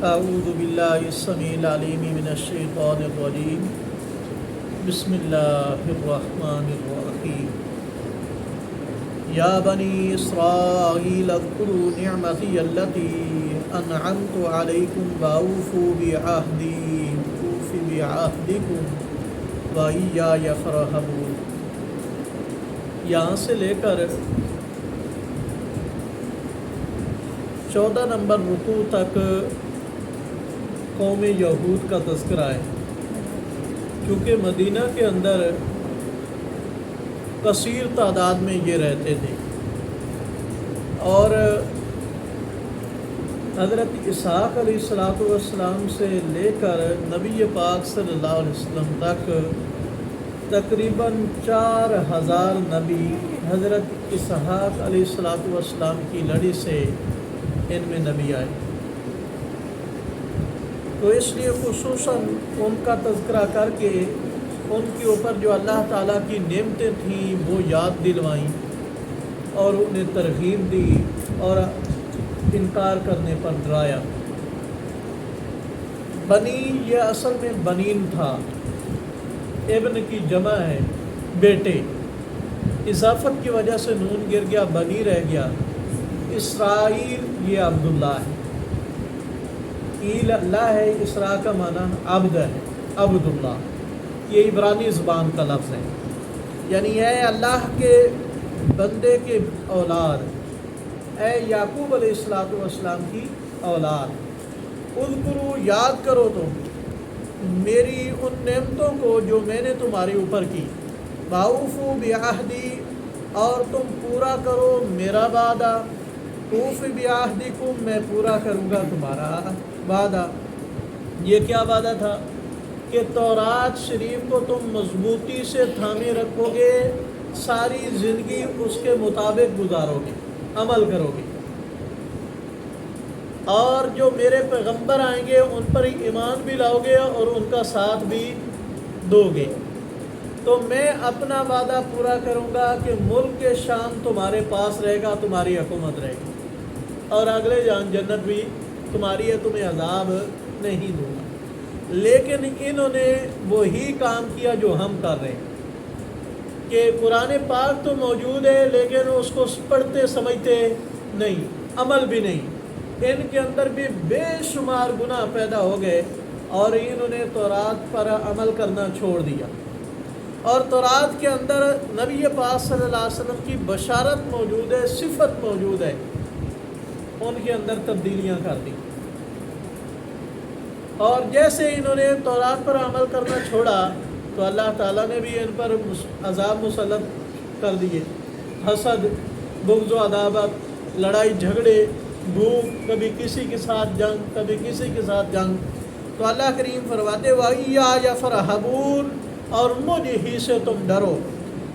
اعوذ باللہ السمیع العلیم من الشیطان الرجیم بسم اللہ الرحمن الرحیم یا بنی اسرائیل اذکروا نعمتی التی انعمت علیکم واوفوا بعہدی اوف بعہدکم وایای فارہبون۔ یہاں سے لے کر 14 نمبر رکوع تک قوم یہود کا تذکرہ ہے، کیونکہ مدینہ کے اندر کثیر تعداد میں یہ رہتے تھے، اور حضرت اسحاق علیہ السلام سے لے کر نبی پاک صلی اللہ علیہ وسلم تک تقریباً 4000 نبی حضرت اسحاق علیہ السلام کی لڑی سے ان میں نبی آئے، تو اس لیے خصوصاً ان کا تذکرہ کر کے ان کے اوپر جو اللہ تعالیٰ کی نعمتیں تھیں وہ یاد دلوائیں اور انہیں ترغیب دی اور انکار کرنے پر ڈرایا۔ بنی یہ اصل میں بنین تھا، ابن کی جمع ہے بیٹے، اضافت کی وجہ سے نون گر گیا، بنی رہ گیا۔ اسرائیل یہ عبداللہ ہے، ایل اللہ ہے، اسرا کا معنی عبد ہے، عبداللہ یہ عبرانی زبان کا لفظ ہے، یعنی اے اللہ کے بندے کے اولاد، اے یعقوب علیہ السلام کی اولاد، اذکرو یاد کرو تم میری ان نعمتوں کو جو میں نے تمہارے اوپر کی، واوفوا بعہدی اور تم پورا کرو میرا وعدہ، اوف بعہدکم میں پورا کروں گا تمہارا وعدہ۔ یہ کیا وعدہ تھا کہ تورات شریف کو تم مضبوطی سے تھامے رکھو گے، ساری زندگی اس کے مطابق گزارو گے، عمل کرو گے، اور جو میرے پیغمبر آئیں گے ان پر ایمان بھی لاؤ گے اور ان کا ساتھ بھی دو گے، تو میں اپنا وعدہ پورا کروں گا کہ ملک کے شام تمہارے پاس رہے گا، تمہاری حکومت رہے گی، اور اگلے جان جنت بھی تمہاری ہے، تمہیں عذاب نہیں دوں گا۔ لیکن انہوں نے وہی کام کیا جو ہم کر رہے ہیں کہ قرآن پاک تو موجود ہے لیکن اس کو پڑھتے سمجھتے نہیں، عمل بھی نہیں، ان کے اندر بھی بے شمار گناہ پیدا ہو گئے، اور انہوں نے تورات پر عمل کرنا چھوڑ دیا، اور تورات کے اندر نبی پاک صلی اللہ علیہ وسلم کی بشارت موجود ہے، صفت موجود ہے، ان کے اندر تبدیلیاں کر دی، اور جیسے انہوں نے تورات پر عمل کرنا چھوڑا تو اللہ تعالیٰ نے بھی ان پر عذاب مسلط کر دیے، حسد، بغض و عداوت، لڑائی جھگڑے، بھوک، کبھی کسی کے ساتھ جنگ، کبھی کسی کے ساتھ جنگ۔ تو اللہ کریم فرماتے وَإِيَّايَ فَارْهَبُونَ اور مجھ ہی سے تم ڈرو،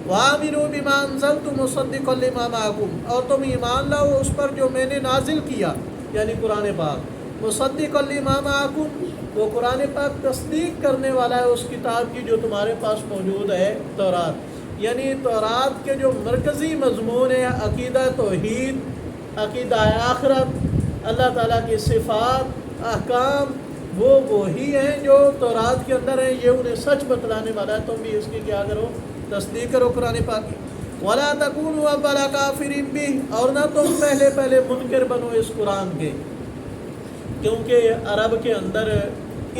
وَآمِنُوا بِمَا أَنزَلْتُ مُصَدِّقًا لِمَا مَعَكُمْ اور تم ایمان لاؤ اس پر جو میں نے نازل کیا، یعنی قرآن پاک، مصدقا لما معکم وہ قرآن پاک تصدیق کرنے والا ہے اس کتاب کی جو تمہارے پاس موجود ہے، تورات، یعنی تورات کے جو مرکزی مضمون ہے عقیدہ توحید، عقیدہ آخرت، اللہ تعالیٰ کی صفات، احکام، وہ وہی ہیں جو تورات کے اندر ہیں، یہ انہیں سچ بتلانے والا ہے، تم بھی اس کی کیا کرو، تصدیق کرو قرآن پاک کی۔ وَلَا تَكُونُوا أَوَّلَ كَافِرٍ بِهِ اور نہ تم پہلے منکر بنو اس قرآن کے، کیونکہ عرب کے اندر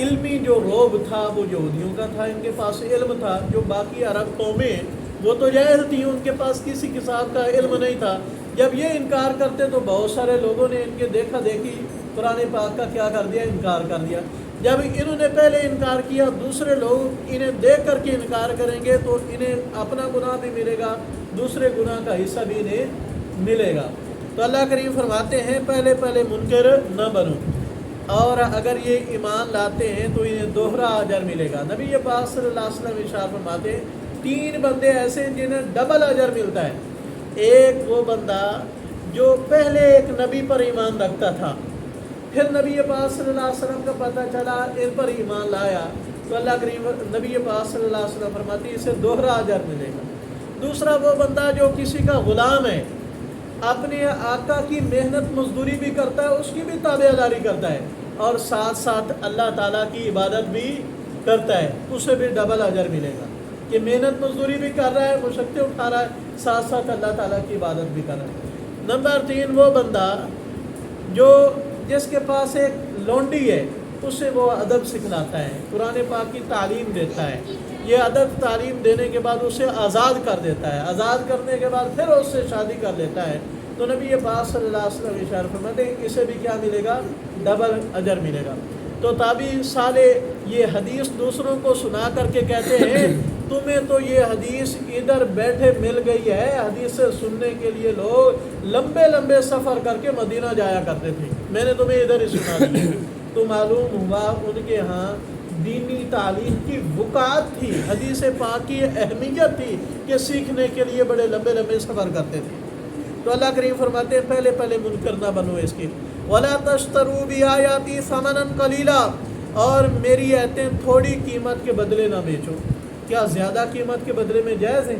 علمی جو روب تھا وہ یہودیوں کا تھا، ان کے پاس علم تھا، جو باقی عرب قومیں وہ تو جاہل تھیں، ان کے پاس کسی کتاب کا علم نہیں تھا، جب یہ انکار کرتے تو بہت سارے لوگوں نے ان کے دیکھا دیکھی قرآن پاک کا کیا کر دیا، انکار کر دیا۔ جب انہوں نے پہلے انکار کیا، دوسرے لوگ انہیں دیکھ کر کے انکار کریں گے تو انہیں اپنا گناہ بھی ملے گا، دوسرے گناہ کا حصہ بھی انہیں ملے گا۔ تو اللہ کریم فرماتے ہیں پہلے منکر نہ بنو، اور اگر یہ ایمان لاتے ہیں تو انہیں دوہرا اجر ملے گا۔ نبی پاک صلی اللہ علیہ وسلم ارشاد فرماتے ہیں 3 بندے ایسے ہیں جنہیں ڈبل اجر ملتا ہے۔ ایک وہ بندہ جو پہلے ایک نبی پر ایمان رکھتا تھا، پھر نبی پاک صلی اللہ علیہ وسلم کا پتہ چلا ان پر ایمان لایا، تو اللہ کریم نبی پاک صلی اللہ علیہ وسلم فرماتے ہیں اسے دوہرا اجر ملے گا۔ دوسرا وہ بندہ جو کسی کا غلام ہے، اپنے آقا کی محنت مزدوری بھی کرتا ہے، اس کی بھی تابع داری کرتا ہے، اور ساتھ ساتھ اللہ تعالیٰ کی عبادت بھی کرتا ہے، اسے بھی ڈبل اجر ملے گا کہ محنت مزدوری بھی کر رہا ہے، مشقتیں اٹھا رہا ہے، ساتھ ساتھ اللہ تعالیٰ کی عبادت بھی کر رہا ہے۔ نمبر 3، وہ بندہ جس کے پاس ایک لونڈی ہے، اسے وہ ادب سکھلاتا ہے، قرآن پاک کی تعلیم دیتا ہے، یہ ادب تعلیم دینے کے بعد اسے آزاد کر دیتا ہے، آزاد کرنے کے بعد پھر اس سے شادی کر لیتا ہے، تو نبی پاک صلی اللہ علیہ وسلم ارشاد فرماتے ہیں اسے بھی کیا ملے گا؟ ڈبل اجر ملے گا۔ تو تابعی صالح یہ حدیث دوسروں کو سنا کر کے کہتے ہیں تمہیں تو یہ حدیث ادھر بیٹھے مل گئی ہے، حدیث سننے کے لیے لوگ لمبے لمبے سفر کر کے مدینہ جایا کرتے تھے، میں نے تمہیں ادھر ہی سنا دی۔ تو معلوم ہوا ان کے ہاں دینی تعلیم کی وقعت تھی، حدیث پاک کی اہمیت تھی کہ سیکھنے کے لیے بڑے لمبے لمبے سفر کرتے تھے۔ تو اللہ کریم فرماتے ہیں پہلے منکر نہ بنو اس کی، وَلَا تَشْتَرُوا بِآيَاتِي ثَمَنًا قَلِيلًا، اور میری آیتیں تھوڑی قیمت کے بدلے نہ بیچو۔ کیا زیادہ قیمت کے بدلے میں جائز ہے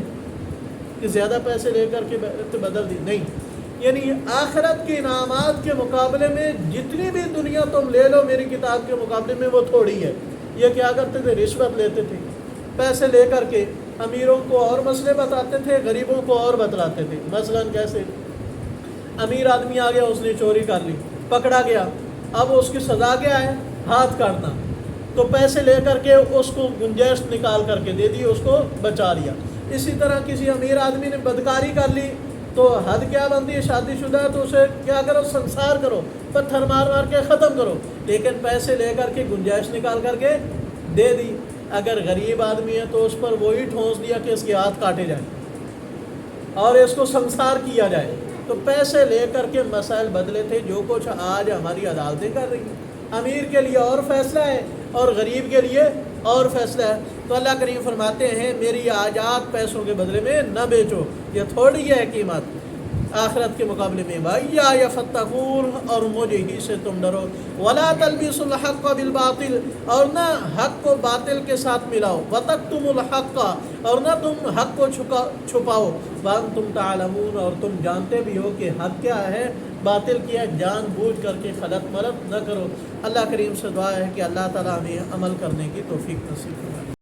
کہ زیادہ پیسے لے کر کے بدل دی؟ نہیں، یعنی آخرت کے انعامات کے مقابلے میں جتنی بھی دنیا تم لے لو میری کتاب کے مقابلے میں وہ تھوڑی ہے۔ یہ کیا کرتے تھے؟ رشوت لیتے تھے، پیسے لے کر کے امیروں کو اور مسئلے بتاتے تھے، غریبوں کو اور بتلاتے تھے۔ مثلا کیسے؟ امیر آدمی آ گیا، اس نے چوری کر لی، پکڑا گیا، اب اس کی سزا کیا ہے؟ ہاتھ کاٹنا۔ تو پیسے لے کر کے اس کو گنجائش نکال کر کے دے دی، اس کو بچا لیا۔ اسی طرح کسی امیر آدمی نے بدکاری کر لی تو حد کیا بنتی ہے؟ شادی شدہ ہے تو اسے کیا کرو؟ سنسار کرو، پتھر مار مار کے ختم کرو، لیکن پیسے لے کر کے گنجائش نکال کر کے دے دی۔ اگر غریب آدمی ہے تو اس پر وہی ٹھونس دیا کہ اس کے ہاتھ کاٹے جائیں اور اس کو سنسار کیا جائے۔ تو پیسے لے کر کے مسائل بدلے تھے، جو کچھ آج ہماری عدالتیں کر رہی ہیں۔ امیر کے لیے اور فیصلہ ہے اور غریب کے لیے اور فیصلہ ہے۔ تو اللہ کریم فرماتے ہیں میری آجات پیسوں کے بدلے میں نہ بیچو، یہ تھوڑی ہے قیمت آخرت کے مقابلے میں۔ وَإِيَّايَ فَاتَّقُونِ، اور مجھے ہی سے تم ڈرو۔ وَلَا تَلْبِسُوا الْحَقَّ بِالْبَاطِلِ، اور نہ حق کو باطل کے ساتھ ملاؤ۔ وَتَكْتُمُوا الْحَقَّ، اور نہ تم حق کو چھپاؤ۔ وَأَنْتُمْ تَعْلَمُونَ، اور تم جانتے بھی ہو کہ حق کیا ہے، باطل کیا، جان بوجھ کر کے غلط ملت نہ کرو۔ اللہ کریم سے دعا ہے کہ اللہ تعالیٰ ہمیں عمل کرنے کی توفیق نصیب فرمائے۔